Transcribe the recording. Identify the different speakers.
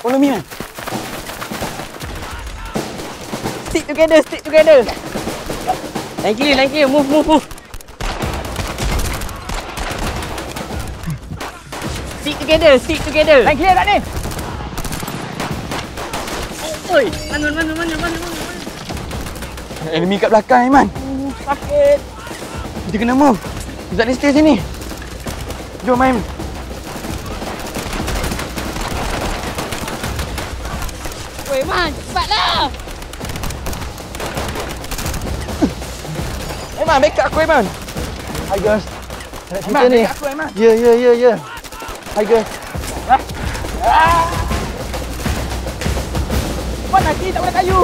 Speaker 1: Follow me, man.
Speaker 2: Stick together, stick together. Line kiri, move. Stick together.
Speaker 1: Line clear tak ni?
Speaker 2: Oi, mana.
Speaker 1: Enemy kat belakang, Aiman.
Speaker 2: Sakit.
Speaker 1: Kita kena move. Kita tak boleh stay sini. Jom, Aiman.
Speaker 2: Woi, Man, cepatlah.
Speaker 1: Aiman, backup aku, Aiman. Hi, guys. Nak cerita
Speaker 2: Aiman,
Speaker 1: ni.
Speaker 2: backup aku, Aiman.
Speaker 1: Ya. Hi, guys.
Speaker 2: Mana lagi tak boleh kayu.